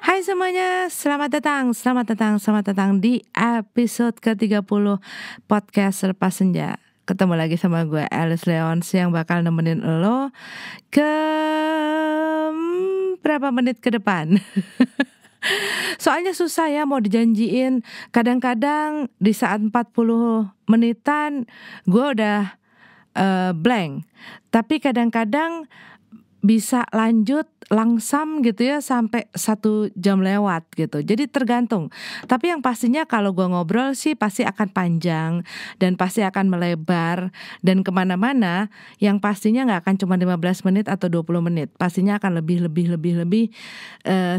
Hai semuanya, selamat datang di episode ke-30 Podcast Selepas Senja. Ketemu lagi sama gue, Alice Leons, yang bakal nemenin lo ke berapa menit ke depan. Soalnya susah ya mau dijanjiin. Kadang-kadang di saat 40 menitan gue udah blank. Tapi kadang-kadang bisa lanjut langsam gitu ya sampai 1 jam lewat gitu. Jadi tergantung. Tapi yang pastinya kalau gue ngobrol sih pasti akan panjang dan pasti akan melebar dan kemana-mana. Yang pastinya gak akan cuma 15 menit atau 20 menit. Pastinya akan lebih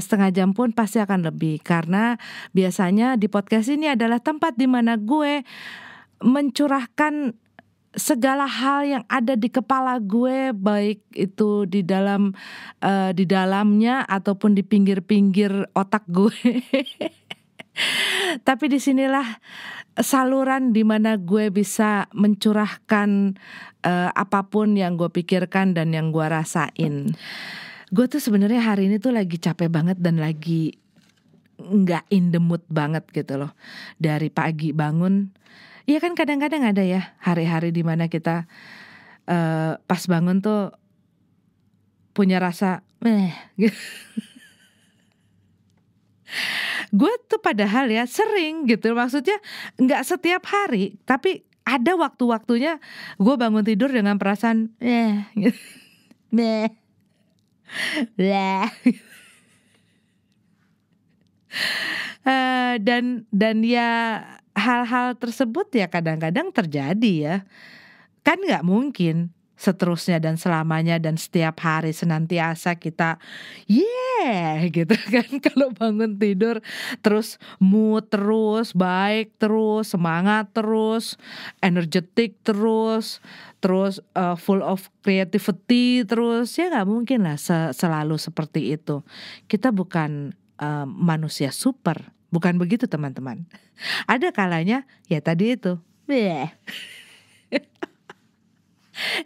setengah jam pun pasti akan lebih. Karena biasanya di podcast ini adalah tempat di mana gue mencurahkan segala hal yang ada di kepala gue, baik itu di dalamnya ataupun di pinggir-pinggir otak gue. Tapi disinilah saluran di mana gue bisa mencurahkan apapun yang gue pikirkan dan yang gue rasain. Gue tuh sebenarnya hari ini tuh lagi capek banget dan lagi nggak in the mood banget gitu loh. Dari pagi bangun. Iya kan kadang-kadang ada ya hari-hari di mana kita pas bangun tuh punya rasa gitu. Gue tuh padahal ya sering gitu, maksudnya nggak setiap hari, tapi ada waktu-waktunya gue bangun tidur dengan perasaan gitu. Dan ya hal-hal tersebut ya kadang-kadang terjadi ya. Kan gak mungkin seterusnya dan selamanya dan setiap hari senantiasa kita gitu kan. Kalau bangun tidur terus mood terus, baik terus, semangat terus, energetic terus full of creativity terus. Ya gak mungkin lah selalu seperti itu. Kita bukan manusia super. Bukan begitu teman-teman. Ada kalanya ya tadi itu.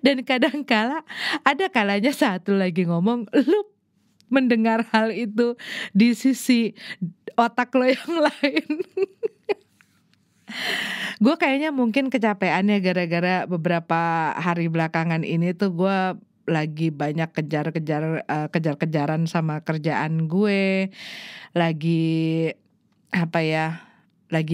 Dan kadang-kala ada kalanya saat lu lagi ngomong, lu mendengar hal itu di sisi otak lo yang lain. Gue kayaknya mungkin kecapeannya gara-gara beberapa hari belakangan ini tuh gue lagi banyak kejar-kejaran sama kerjaan gue. Lagi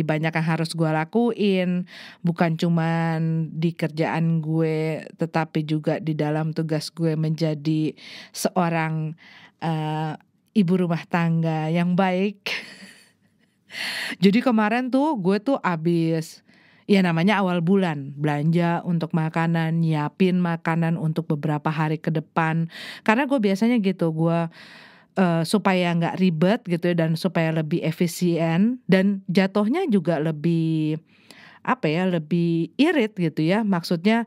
banyak yang harus gue lakuin, bukan cuman di kerjaan gue, tetapi juga di dalam tugas gue menjadi seorang ibu rumah tangga yang baik. Jadi kemarin tuh gue tuh abis, ya namanya awal bulan, belanja untuk makanan, nyiapin makanan untuk beberapa hari ke depan. Karena gue biasanya gitu, gue supaya nggak ribet gitu ya, dan supaya lebih efisien dan jatuhnya juga lebih lebih irit gitu ya. Maksudnya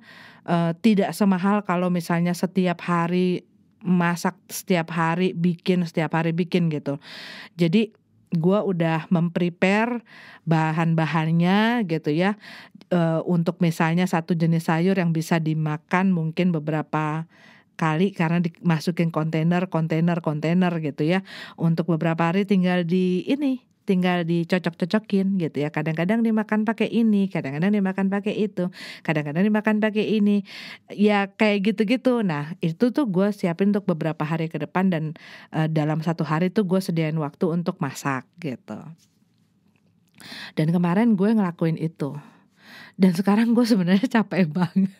tidak semahal kalau misalnya setiap hari masak, setiap hari bikin gitu. Jadi gue udah memprepare bahan-bahannya gitu ya, untuk misalnya satu jenis sayur yang bisa dimakan mungkin beberapa kali karena dimasukin kontainer gitu ya. Untuk beberapa hari tinggal dicocok-cocokin gitu ya. Kadang-kadang dimakan pakai ini, kadang-kadang dimakan pakai itu, kadang-kadang dimakan pakai ini. Ya kayak gitu-gitu. Nah, itu tuh gue siapin untuk beberapa hari ke depan dan dalam satu hari tuh gue sediain waktu untuk masak gitu. Dan kemarin gue ngelakuin itu. Dan sekarang gue sebenarnya capek banget.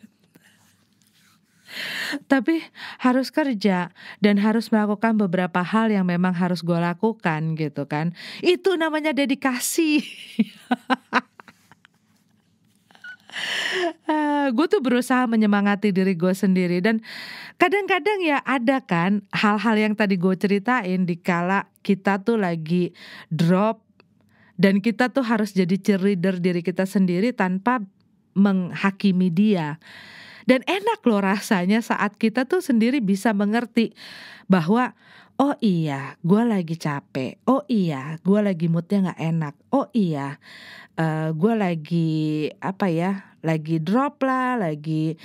Tapi harus kerja dan harus melakukan beberapa hal yang memang harus gue lakukan gitu kan. Itu namanya dedikasi. Gue tuh berusaha menyemangati diri gue sendiri. Dan kadang-kadang ya ada kan hal-hal yang tadi gue ceritain, dikala kita tuh lagi drop dan kita tuh harus jadi cheerleader diri kita sendiri tanpa menghakimi dia. Dan enak loh rasanya saat kita tuh sendiri bisa mengerti bahwa oh iya gue lagi capek, oh iya gue lagi moodnya gak enak, oh iya gue lagi drop lah, lagi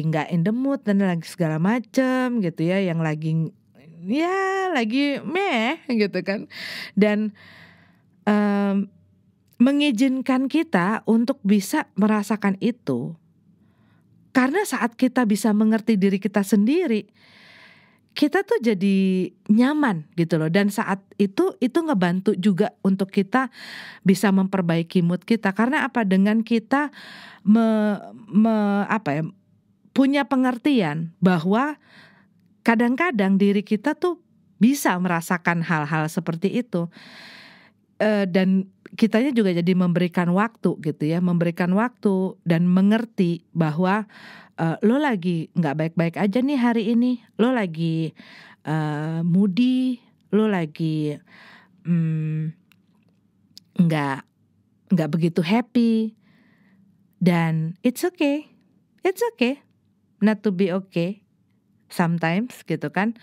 gak in the mood dan lagi segala macem gitu ya, yang lagi ya lagi meh gitu kan. Dan em, mengizinkan kita untuk bisa merasakan itu. Karena saat kita bisa mengerti diri kita sendiri, kita tuh jadi nyaman gitu loh. Dan saat itu ngebantu juga untuk kita bisa memperbaiki mood kita. Karena apa? Dengan kita apa ya, punya pengertian bahwa kadang-kadang diri kita tuh bisa merasakan hal-hal seperti itu. Dan kitanya juga jadi memberikan waktu gitu ya, memberikan waktu dan mengerti bahwa lo lagi nggak baik-baik aja nih hari ini, lo lagi moody, lo lagi mm, nggak nggak begitu happy, dan it's okay not to be okay sometimes gitu kan.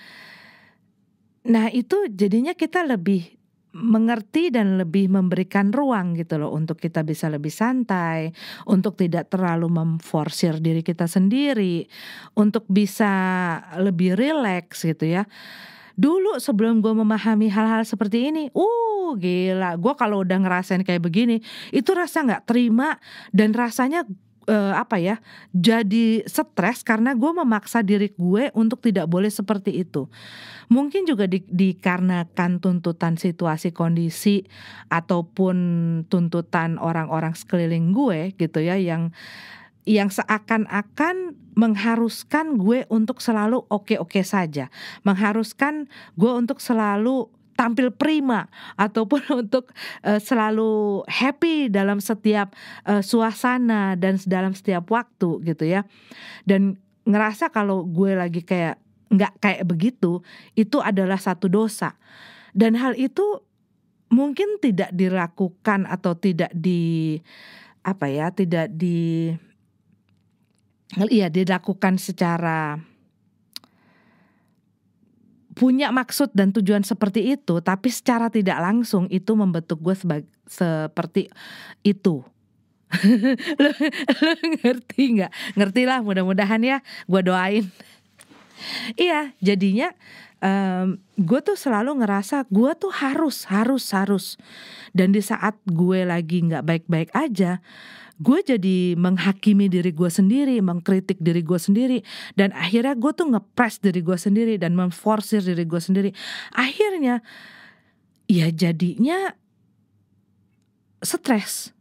Nah itu jadinya kita lebih mengerti dan lebih memberikan ruang gitu loh untuk kita bisa lebih santai, untuk tidak terlalu memforsir diri kita sendiri, untuk bisa lebih rileks gitu ya. Dulu sebelum gue memahami hal-hal seperti ini, gila, gue kalau udah ngerasain kayak begini, itu rasa nggak terima dan rasanya apa ya, jadi stres karena gue memaksa diri gue untuk tidak boleh seperti itu. Mungkin juga dikarenakan tuntutan situasi kondisi ataupun tuntutan orang-orang sekeliling gue gitu ya, yang seakan-akan mengharuskan gue untuk selalu oke-oke saja, mengharuskan gue untuk selalu tampil prima ataupun untuk selalu happy dalam setiap suasana dan dalam setiap waktu gitu ya. Dan ngerasa kalau gue lagi kayak nggak kayak begitu, itu adalah satu dosa. Dan hal itu mungkin tidak dilakukan atau tidak dilakukan secara punya maksud dan tujuan seperti itu, tapi secara tidak langsung itu membentuk gue seperti itu. lo ngerti nggak? Ngerti lah, mudah-mudahan ya, gue doain. Iya, jadinya gue tuh selalu ngerasa gue tuh harus. Dan di saat gue lagi nggak baik-baik aja, gue jadi menghakimi diri gue sendiri, mengkritik diri gue sendiri, dan akhirnya gue tuh ngepres diri gue sendiri dan memforsir diri gue sendiri. Akhirnya ya jadinya stres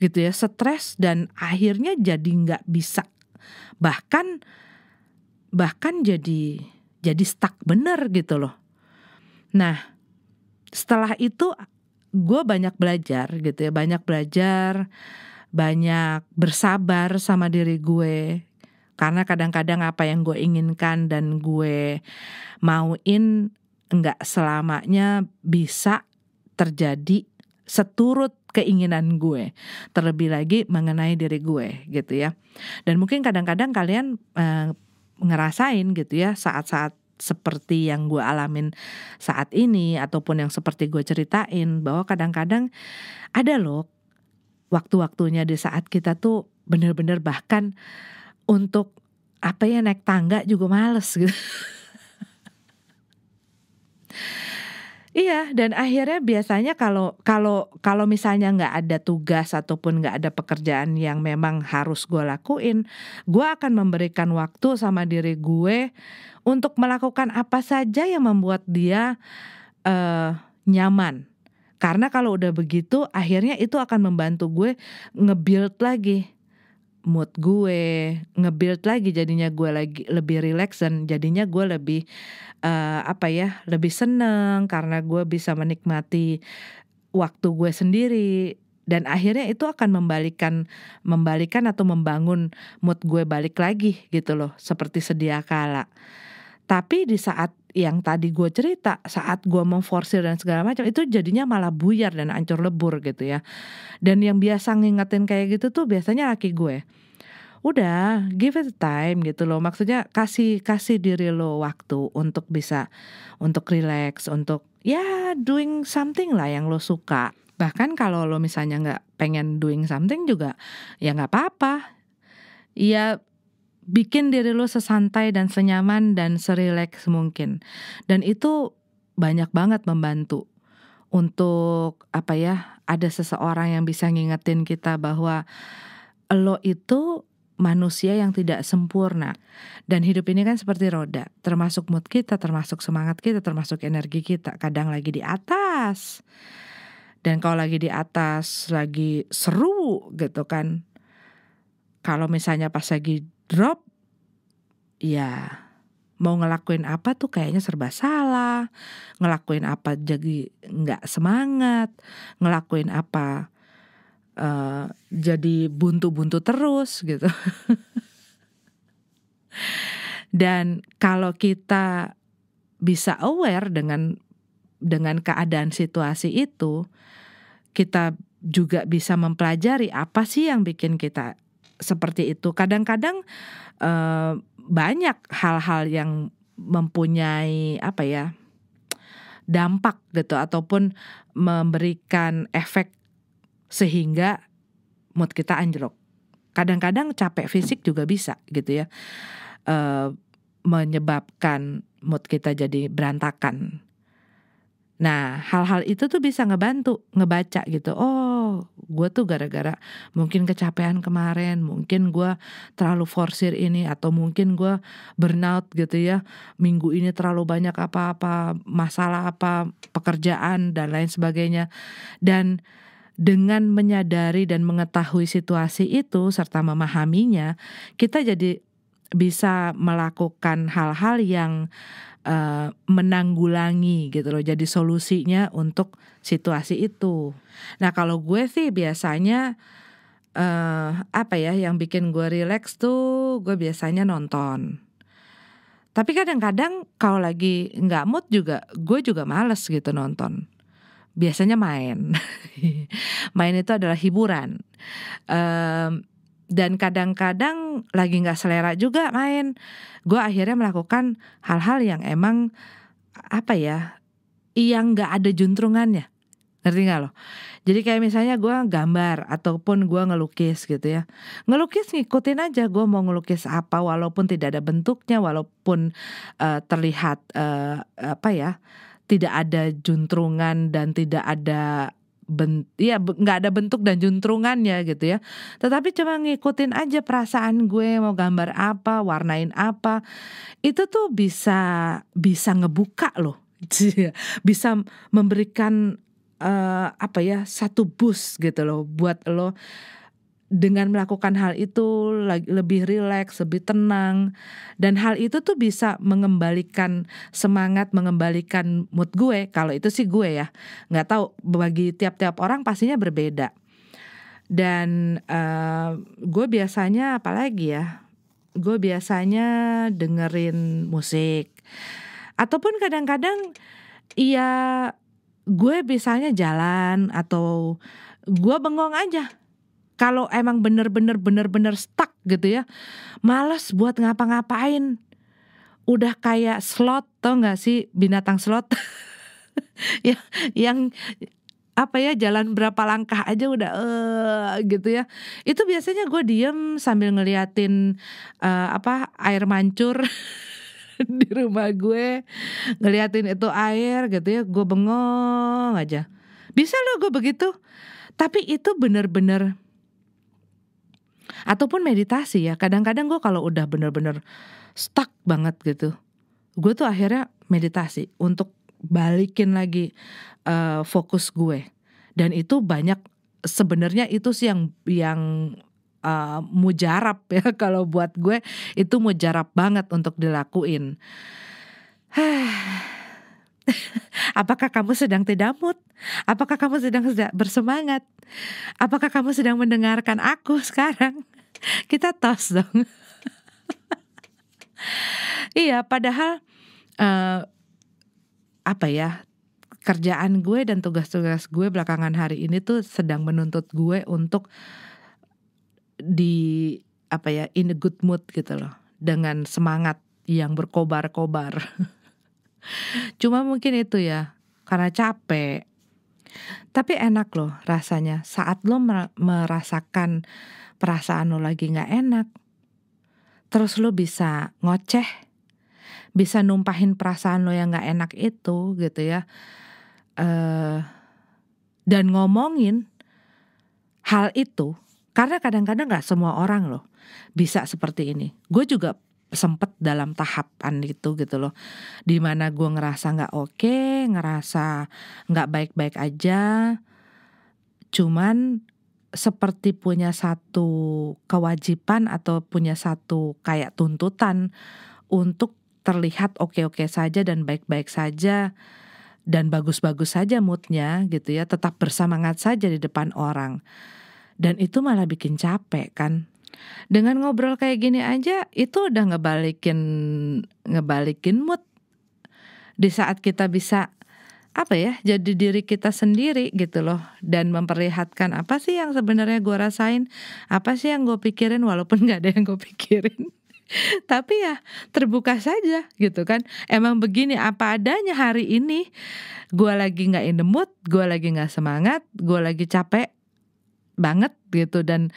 gitu ya, stres, dan akhirnya jadi nggak bisa, bahkan jadi stuck bener gitu loh. Nah setelah itu gue banyak belajar gitu ya, banyak bersabar sama diri gue. Karena kadang-kadang apa yang gue inginkan dan gue mauin enggak selamanya bisa terjadi seturut keinginan gue. Terlebih lagi mengenai diri gue gitu ya. Dan mungkin kadang-kadang kalian ngerasain gitu ya, saat-saat seperti yang gue alamin saat ini ataupun yang seperti gue ceritain, bahwa kadang-kadang ada loh waktu-waktunya di saat kita tuh bener-bener bahkan untuk naik tangga juga males gitu. Iya, dan akhirnya biasanya kalau misalnya nggak ada tugas ataupun nggak ada pekerjaan yang memang harus gue lakuin, gue akan memberikan waktu sama diri gue untuk melakukan apa saja yang membuat dia nyaman. Karena kalau udah begitu, akhirnya itu akan membantu gue nge-build lagi mood gue, nge-build lagi jadinya gue lagi lebih relax, dan jadinya gue lebih lebih seneng karena gue bisa menikmati waktu gue sendiri, dan akhirnya itu akan membalikan atau membangun mood gue balik lagi gitu loh, seperti sedia kala. Tapi di saat yang tadi gue cerita, saat gue memforsir dan segala macam, itu jadinya malah buyar dan hancur lebur gitu ya. Dan yang biasa ngingetin kayak gitu tuh biasanya laki gue. Udah, give it time gitu loh. Maksudnya kasih diri lo waktu untuk bisa, untuk relax, untuk ya doing something lah yang lo suka. Bahkan kalau lo misalnya nggak pengen doing something juga, ya nggak apa-apa. Ya bikin diri lo sesantai dan senyaman dan serileks mungkin. Dan itu banyak banget membantu untuk ada seseorang yang bisa ngingetin kita bahwa lo itu manusia yang tidak sempurna. Dan hidup ini kan seperti roda, termasuk mood kita, termasuk semangat kita, termasuk energi kita. Kadang lagi di atas, dan kalau lagi di atas lagi seru gitu kan. Kalau misalnya pas lagi drop, ya mau ngelakuin apa tuh kayaknya serba salah. Ngelakuin apa jadi gak semangat. Ngelakuin apa jadi buntu-buntu terus gitu. Dan kalau kita bisa aware dengan keadaan situasi itu, kita juga bisa mempelajari apa sih yang bikin kita seperti itu. Kadang-kadang banyak hal-hal yang mempunyai dampak gitu, ataupun memberikan efek sehingga mood kita anjlok. Kadang-kadang capek fisik juga bisa gitu ya, menyebabkan mood kita jadi berantakan. Nah, hal-hal itu tuh bisa ngebaca gitu. Oh, gue tuh gara-gara mungkin kecapean kemarin, mungkin gue terlalu forsir ini, atau mungkin gue burnout gitu ya. Minggu ini terlalu banyak apa-apa, masalah apa, pekerjaan dan lain sebagainya. Dan dengan menyadari dan mengetahui situasi itu serta memahaminya, kita jadi bisa melakukan hal-hal yang menanggulangi gitu loh, jadi solusinya untuk situasi itu. Nah kalau gue sih biasanya yang bikin gue relax tuh gue biasanya nonton. Tapi kadang-kadang kalau lagi nggak mood juga gue juga males gitu nonton. Biasanya main. Main itu adalah hiburan. Dan kadang-kadang lagi gak selera juga main, gue akhirnya melakukan hal-hal yang emang yang gak ada juntrungannya. Ngerti gak lo? Jadi kayak misalnya gue gambar ataupun gue ngelukis gitu ya. Ngelukis ngikutin aja, gue mau ngelukis apa walaupun tidak ada bentuknya, walaupun terlihat tidak ada juntrungan dan tidak ada nggak ada bentuk dan juntrungannya gitu ya. Tetapi cuma ngikutin aja perasaan gue mau gambar apa, warnain apa. Itu tuh bisa ngebuka loh. Bisa memberikan satu boost gitu loh buat lo. Dengan melakukan hal itu lebih rileks, lebih tenang. Dan hal itu tuh bisa mengembalikan semangat, mengembalikan mood gue. Kalau itu sih gue ya, gak tahu bagi tiap-tiap orang pastinya berbeda. Dan gue biasanya gue biasanya dengerin musik. Ataupun kadang-kadang ya gue misalnya jalan atau gue bengong aja. Kalau emang bener-bener stuck gitu ya, malas buat ngapa-ngapain. Udah kayak sloth, tau gak sih binatang sloth? yang jalan berapa langkah aja udah gitu ya. Itu biasanya gue diem sambil ngeliatin air mancur di rumah gue, ngeliatin itu air gitu ya, gue bengong aja. Bisa loh gue begitu. Tapi itu bener-bener, ataupun meditasi ya. Kadang-kadang gue kalau udah bener-bener stuck banget gitu, gue tuh akhirnya meditasi untuk balikin lagi fokus gue. Dan itu banyak sebenarnya itu sih yang mujarab ya. Kalau buat gue itu mujarab banget untuk dilakuin. Apakah kamu sedang tidak mood? Apakah kamu sedang bersemangat? Apakah kamu sedang mendengarkan aku sekarang? Kita tos dong. Iya, padahal kerjaan gue dan tugas-tugas gue belakangan hari ini tuh sedang menuntut gue untuk in a good mood gitu loh, dengan semangat yang berkobar-kobar. Cuma mungkin itu ya, karena capek. Tapi enak loh rasanya saat lo merasakan perasaan lo lagi gak enak. terus lu bisa ngoceh, bisa numpahin perasaan lo yang gak enak itu gitu ya, dan ngomongin hal itu. Karena kadang-kadang gak semua orang loh bisa seperti ini. Gue juga sempet dalam tahapan itu gitu loh, dimana gue ngerasa gak oke, ngerasa gak baik-baik aja, cuman seperti punya satu kewajiban atau punya satu kayak tuntutan untuk terlihat oke-oke saja dan baik-baik saja dan bagus-bagus saja moodnya gitu ya, tetap bersemangat saja di depan orang. Dan itu malah bikin capek kan. Dengan ngobrol kayak gini aja itu udah ngebalikin mood. Di saat kita bisa jadi diri kita sendiri gitu loh, dan memperlihatkan apa sih yang sebenarnya gue rasain, apa sih yang gue pikirin walaupun gak ada yang gue pikirin. Tapi ya terbuka saja gitu kan. Emang begini apa adanya hari ini. Gue lagi gak in the mood, gue lagi gak semangat, gue lagi capek banget gitu. Dan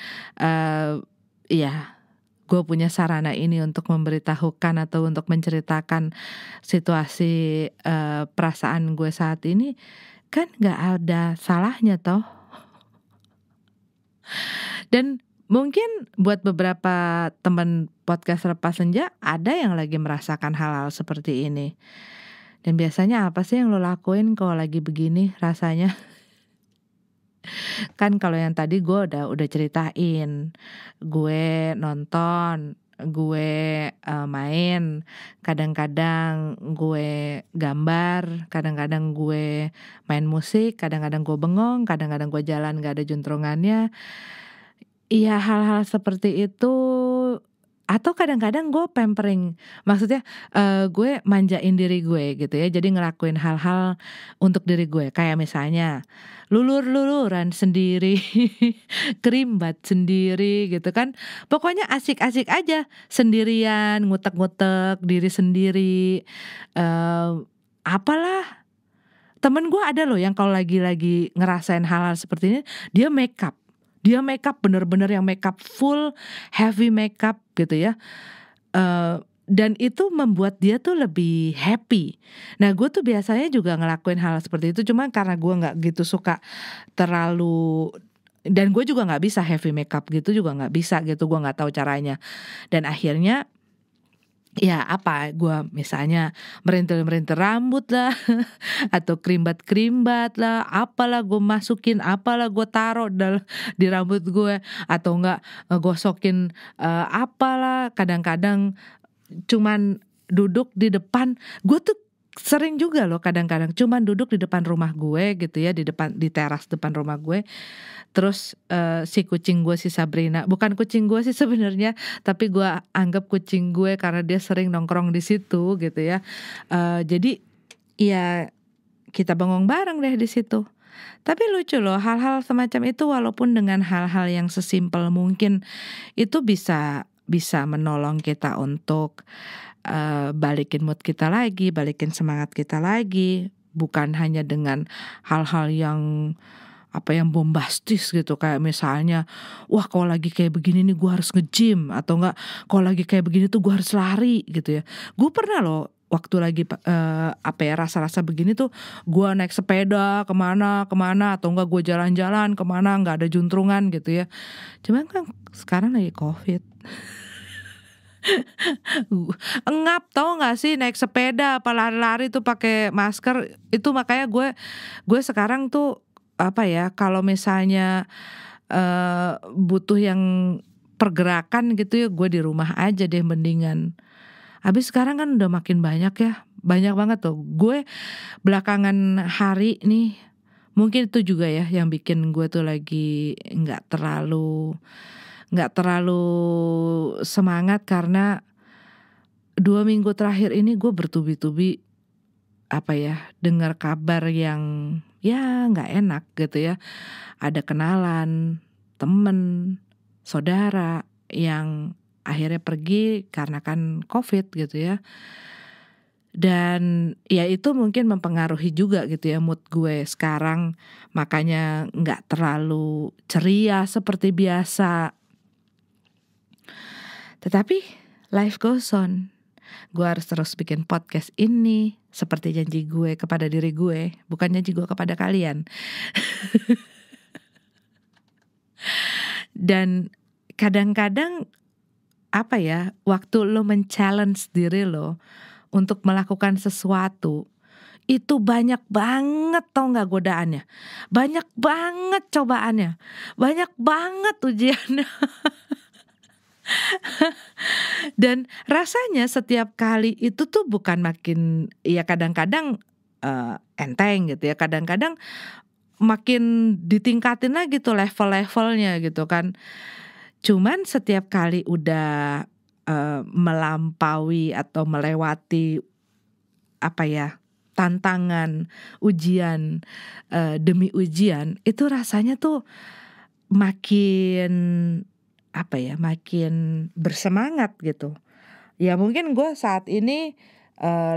gue punya sarana ini untuk memberitahukan atau untuk menceritakan situasi perasaan gue saat ini, kan gak ada salahnya toh. Dan mungkin buat beberapa teman podcast Lepas Senja ada yang lagi merasakan hal-hal seperti ini. Dan biasanya apa sih yang lo lakuin kalau lagi begini rasanya? Kan kalau yang tadi gue udah ceritain, gue nonton, gue main, kadang-kadang gue gambar, kadang-kadang gue main musik, kadang-kadang gue bengong, kadang-kadang gue jalan gak ada juntrungannya. Iya, hal-hal seperti itu. Atau kadang-kadang gue pampering, maksudnya gue manjain diri gue gitu ya. Jadi ngelakuin hal-hal untuk diri gue, kayak misalnya lulur-luluran sendiri, kerimbat sendiri gitu kan. Pokoknya asik-asik aja, sendirian, ngutek-ngutek diri sendiri. Apalah, temen gue ada loh yang kalau lagi ngerasain hal-hal seperti ini, dia makeup bener-bener yang makeup full heavy makeup gitu ya, dan itu membuat dia tuh lebih happy. Nah gue tuh biasanya juga ngelakuin hal seperti itu, cuma karena gue nggak gitu suka terlalu, dan gue juga nggak bisa heavy makeup gitu, juga nggak bisa gitu, gue nggak tahu caranya. Dan akhirnya gue misalnya merintil-merintil rambut lah atau kerimbat-kerimbat lah, apalah gue masukin, apalah gue taruh di rambut gue, atau enggak gosokin apalah. Kadang-kadang cuman duduk di depan, gue tuh sering juga loh kadang-kadang cuman duduk di depan rumah gue gitu ya, di teras depan rumah gue. Terus si kucing gue, si Sabrina, bukan kucing gue sih sebenarnya, tapi gue anggap kucing gue karena dia sering nongkrong di situ gitu ya. Jadi ya kita bengong bareng deh di situ. Tapi lucu loh hal-hal semacam itu, walaupun dengan hal-hal yang sesimpel mungkin itu bisa menolong kita untuk balikin mood kita lagi, balikin semangat kita lagi. Bukan hanya dengan hal-hal yang yang bombastis gitu, kayak misalnya wah kalau lagi kayak begini nih gue harus nge-gym, atau enggak kalau lagi kayak begini tuh gue harus lari gitu ya. Gue pernah loh waktu lagi rasa-rasa begini tuh gue naik sepeda kemana, atau enggak gue jalan-jalan kemana, nggak ada juntrungan gitu ya. Cuman kan sekarang lagi COVID. Engap, tau gak sih naik sepeda apa lari-lari tuh pakai masker. Itu makanya gue sekarang tuh kalau misalnya butuh yang pergerakan gitu ya, gue di rumah aja deh mendingan. Habis sekarang kan udah makin banyak ya, banyak banget tuh. Gue belakangan hari nih, mungkin itu juga ya yang bikin gue tuh lagi nggak terlalu semangat, karena 2 minggu terakhir ini gue bertubi-tubi dengar kabar yang nggak enak gitu ya. Ada kenalan, temen, saudara yang akhirnya pergi karena kan COVID gitu ya. Dan ya itu mungkin mempengaruhi juga gitu ya mood gue sekarang, makanya nggak terlalu ceria seperti biasa. Tetapi life goes on. Gue harus terus bikin podcast ini seperti janji gue kepada diri gue, bukan janji gue kepada kalian. Dan kadang-kadang waktu lo men-challenge diri lo untuk melakukan sesuatu, itu banyak banget tau gak godaannya, banyak banget cobaannya, banyak banget ujiannya. Dan rasanya setiap kali itu tuh bukan makin, ya kadang-kadang enteng gitu ya, kadang-kadang makin ditingkatin lagi tuh level-levelnya gitu kan. Cuman setiap kali udah melampaui atau melewati tantangan, ujian demi ujian, itu rasanya tuh makin makin bersemangat gitu. Ya mungkin gue saat ini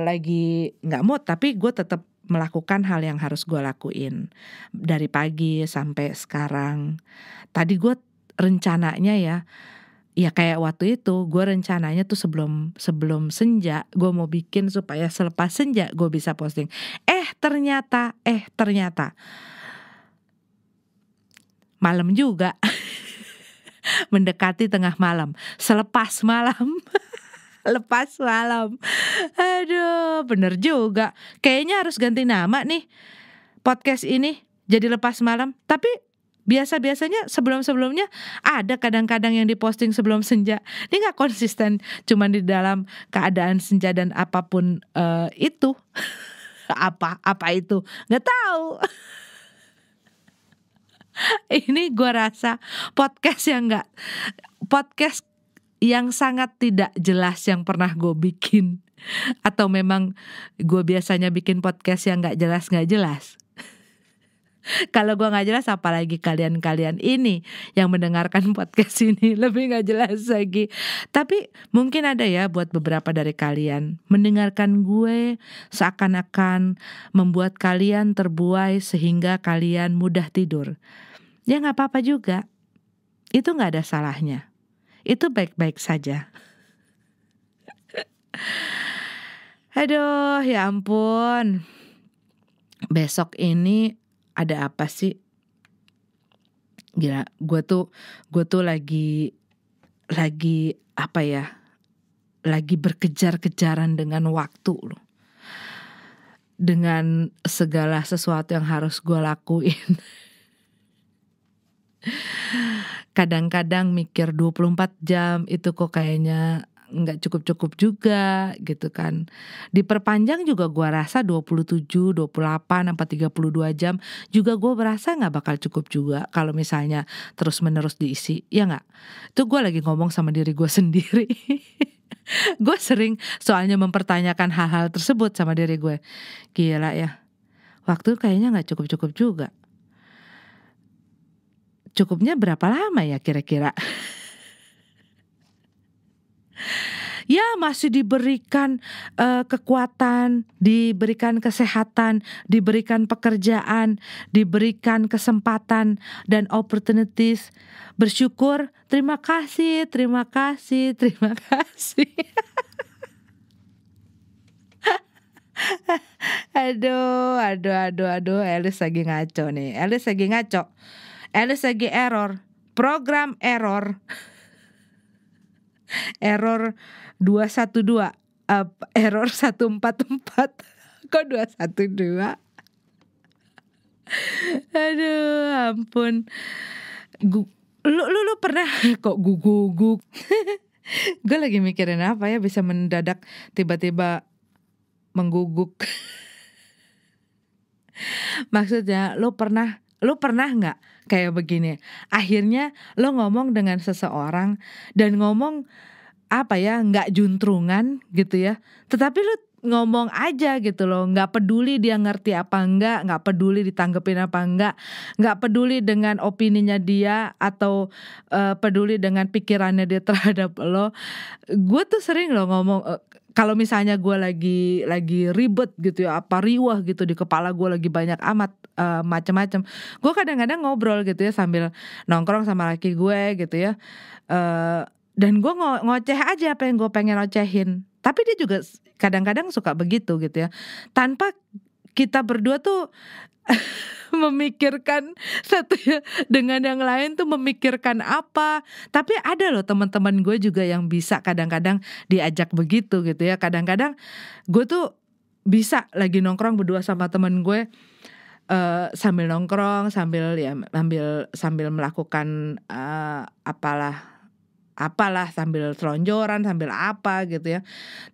lagi gak mood, tapi gue tetap melakukan hal yang harus gue lakuin dari pagi sampai sekarang. Tadi gue rencananya ya kayak waktu itu gue rencananya tuh sebelum senja gue mau bikin supaya selepas senja gue bisa posting. Ternyata malam juga. Mendekati tengah malam, selepas malam. Lepas malam. Aduh, bener juga. Kayaknya harus ganti nama nih podcast ini jadi lepas malam. Tapi biasanya sebelumnya ada kadang-kadang yang diposting sebelum senja. Ini gak konsisten, cuman di dalam keadaan senja dan apapun itu. Apa itu? Gak tahu. Ini gue rasa podcast yang sangat tidak jelas yang pernah gue bikin. Atau memang gue biasanya bikin podcast yang gak jelas. Kalau gue gak jelas, apalagi kalian ini yang mendengarkan podcast ini lebih gak jelas lagi. Tapi mungkin ada ya buat beberapa dari kalian, mendengarkan gue seakan-akan membuat kalian terbuai sehingga kalian mudah tidur. Ya gak apa-apa juga. Itu gak ada salahnya. Itu baik-baik saja. Aduh, ya ampun. Besok ini ada apa sih? Gila, gue tuh lagi lagi berkejar-kejaran dengan waktu loh. Dengan segala sesuatu yang harus gue lakuin. Kadang-kadang mikir 24 jam itu kok kayaknya gak cukup-cukup juga gitu kan. Diperpanjang juga gue rasa 27, 28, sampai 32 jam juga gue berasa gak bakal cukup juga kalau misalnya terus-menerus diisi, ya gak? Itu gue lagi ngomong sama diri gue sendiri. Gue sering soalnya mempertanyakan hal-hal tersebut sama diri gue. Gila ya, waktu kayaknya gak cukup-cukup juga. Cukupnya berapa lama ya kira-kira? Ya masih diberikan kekuatan, diberikan kesehatan, diberikan pekerjaan, diberikan kesempatan dan opportunities. Bersyukur, terima kasih. Aduh, Elis lagi ngaco nih. Elis lagi error, program error. Error 212, error 144. Kok 212? Aduh, ampun. Lu pernah kok guguk? Gue lagi mikirin apa ya bisa mendadak tiba-tiba mengguguk. Maksudnya lu pernah nggak kayak begini? Akhirnya lo ngomong dengan seseorang dan ngomong nggak juntrungan gitu ya. Tetapi lo ngomong aja gitu loh, nggak peduli dia ngerti apa nggak peduli ditanggepin apa nggak peduli dengan opininya dia atau peduli dengan pikirannya dia terhadap lo. Gue tuh sering loh ngomong. Kalau misalnya gue lagi ribet gitu ya, riwah gitu di kepala gue lagi banyak amat macam-macam. Gue kadang-kadang ngobrol gitu ya sambil nongkrong sama laki gue gitu ya. Dan gue ngoceh aja apa yang gue pengen ocehin. Tapi dia juga kadang-kadang suka begitu gitu ya. Tanpa kita berdua tuh memikirkan satu dengan yang lain tuh memikirkan apa. Tapi ada loh teman-teman gue juga yang bisa kadang-kadang diajak begitu gitu ya. Kadang-kadang gue tuh bisa lagi nongkrong berdua sama temen gue, sambil nongkrong, sambil melakukan apalah sambil selonjoran, sambil apa gitu ya.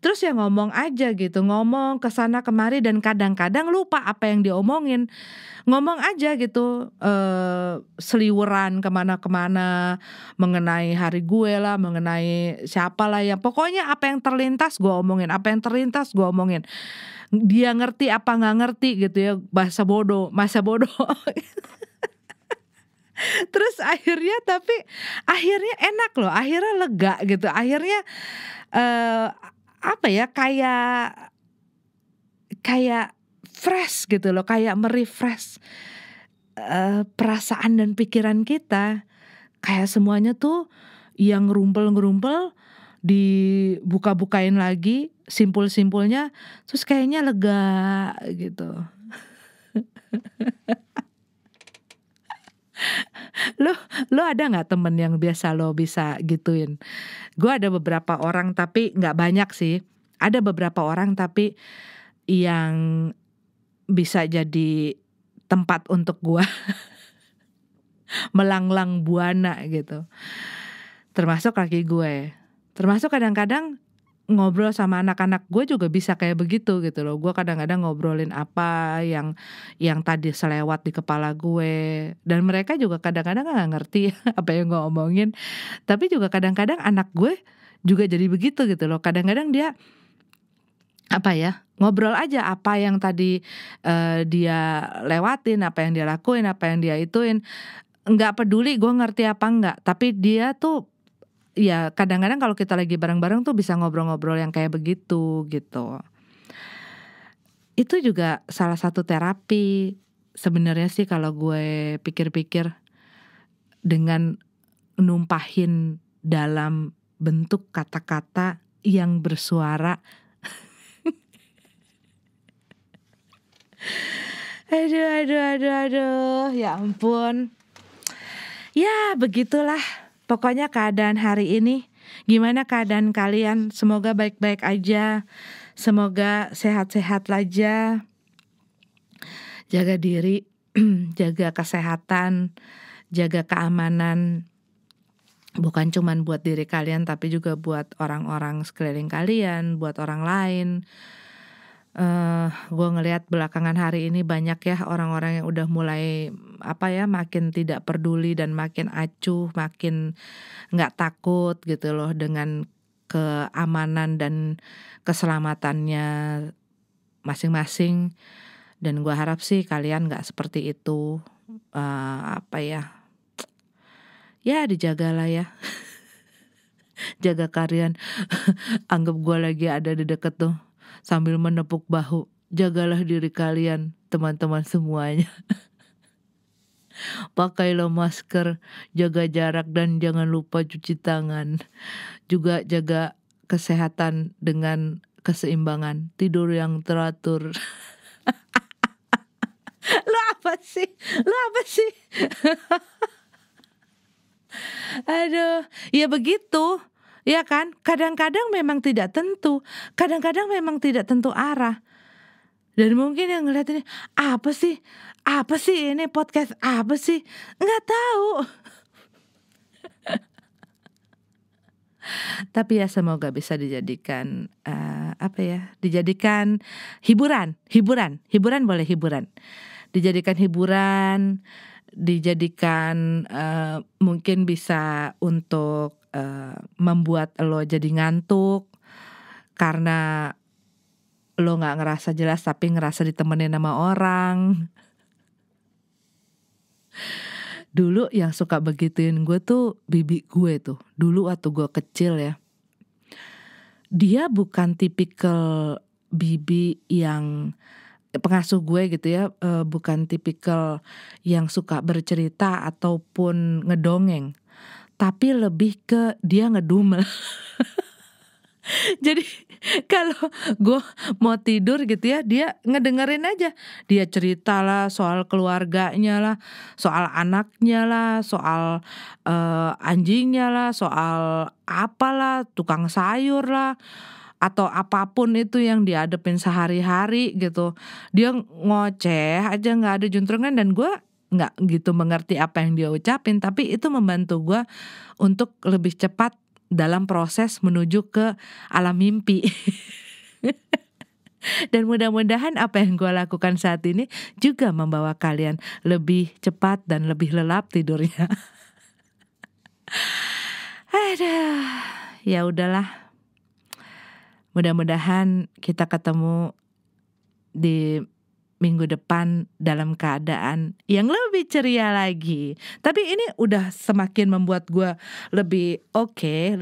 Terus ya ngomong aja gitu, ngomong ke sana kemari dan kadang-kadang lupa apa yang diomongin. Ngomong aja gitu, seliweran kemana-kemana mengenai hari gue lah, mengenai siapalah ya. Pokoknya apa yang terlintas gue omongin, apa yang terlintas gue omongin. Dia ngerti apa nggak ngerti gitu ya, masa bodoh. Terus akhirnya enak loh, akhirnya lega gitu, akhirnya apa ya, kayak fresh gitu loh, kayak merefresh perasaan dan pikiran kita, kayak semuanya tuh yang ngerumpel dibuka-bukain lagi simpul-simpulnya, terus kayaknya lega gitu. Lo ada nggak temen yang biasa lo bisa gituin? Gue ada beberapa orang tapi nggak banyak sih. Ada beberapa orang tapi yang bisa jadi tempat untuk gue melanglang buana gitu. Termasuk laki gue. Termasuk kadang-kadang ngobrol sama anak-anak gue juga bisa kayak begitu gitu loh. Gue kadang-kadang ngobrolin apa yang tadi selewat di kepala gue. Dan mereka juga kadang-kadang gak ngerti apa yang gue omongin. Tapi juga kadang-kadang anak gue juga jadi begitu gitu loh. Kadang-kadang dia ngobrol aja apa yang tadi dia lewatin, apa yang dia lakuin, apa yang dia ituin. Nggak peduli gue ngerti apa enggak, tapi dia tuh ya kadang-kadang kalau kita lagi bareng-bareng tuh bisa ngobrol-ngobrol yang kayak begitu gitu. Itu juga salah satu terapi sebenarnya sih kalau gue pikir-pikir, dengan numpahin dalam bentuk kata-kata yang bersuara. Aduh, ya ampun. Ya begitulah pokoknya keadaan hari ini. Gimana keadaan kalian? Semoga baik-baik aja. Semoga sehat-sehat aja. Jaga diri, jaga kesehatan, jaga keamanan. Bukan cuman buat diri kalian tapi juga buat orang-orang sekeliling kalian, buat orang lain. Gue ngelihat belakangan hari ini banyak ya orang-orang yang udah mulai makin tidak peduli dan makin acuh, makin nggak takut gitu loh dengan keamanan dan keselamatannya masing-masing. Dan gue harap sih kalian nggak seperti itu. Ya dijagalah ya. Jaga kalian. Anggap gue lagi ada di deket tuh sambil menepuk bahu. Jagalah diri kalian, teman-teman semuanya. Pakailah masker, jaga jarak dan jangan lupa cuci tangan. Juga jaga kesehatan dengan keseimbangan, tidur yang teratur. Lu apa sih? Aduh, ya begitu. Ya kan, kadang-kadang memang tidak tentu, kadang-kadang memang tidak tentu arah. Dan mungkin yang ngeliat ini, apa sih ini podcast apa sih? Nggak tahu. Tapi ya semoga bisa dijadikan dijadikan hiburan boleh hiburan. Dijadikan hiburan, dijadikan mungkin bisa untuk membuat lo jadi ngantuk karena lo nggak ngerasa jelas tapi ngerasa ditemenin sama orang. Dulu yang suka begituin gue tuh bibi gue tuh. Dulu waktu gue kecil ya. Dia bukan tipikal bibi yang pengasuh gue gitu ya, bukan tipikal yang suka bercerita ataupun ngedongeng. tapi lebih ke dia ngedumel. Jadi kalau gue mau tidur gitu ya, dia ngedengerin aja. Dia cerita lah soal keluarganya lah, soal anaknya lah, soal anjingnya lah, soal apalah, tukang sayur lah, atau apapun itu yang dihadapin sehari-hari gitu. Dia ngoceh aja, nggak ada juntrungan, dan gue nggak gitu mengerti apa yang dia ucapin, tapi itu membantu gue untuk lebih cepat dalam proses menuju ke alam mimpi. Dan mudah-mudahan apa yang gue lakukan saat ini juga membawa kalian lebih cepat dan lebih lelap tidurnya. Aduh, ya udahlah. Mudah-mudahan kita ketemu di minggu depan dalam keadaan yang lebih ceria lagi. Tapi ini udah semakin membuat gue lebih oke.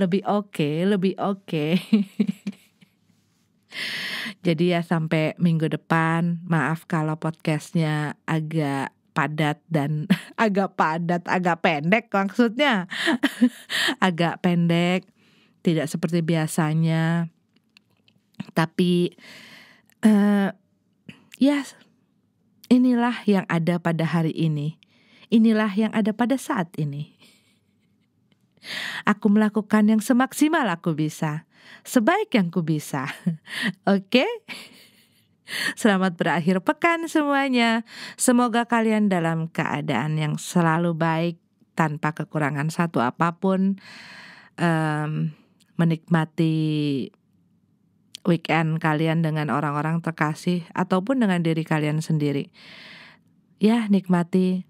Jadi ya sampai minggu depan. Maaf kalau podcastnya agak padat dan agak pendek maksudnya. Agak pendek, tidak seperti biasanya. Tapi ya, inilah yang ada pada hari ini. Inilah yang ada pada saat ini. Aku melakukan yang semaksimal aku bisa, sebaik yang ku bisa. Oke? Selamat berakhir pekan semuanya. Semoga kalian dalam keadaan yang selalu baik, tanpa kekurangan satu apapun. Menikmati weekend kalian dengan orang-orang terkasih ataupun dengan diri kalian sendiri. Ya, nikmati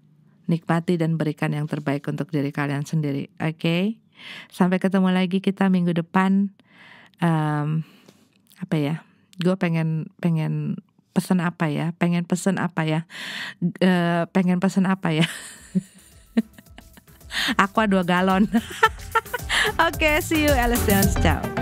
dan berikan yang terbaik untuk diri kalian sendiri. Oke? Sampai ketemu lagi kita minggu depan. Apa ya? Gue pengen pesen apa ya? Pengen pesen apa ya? Aqua 2 galon. Oke, see you, Alice Dance. Ciao.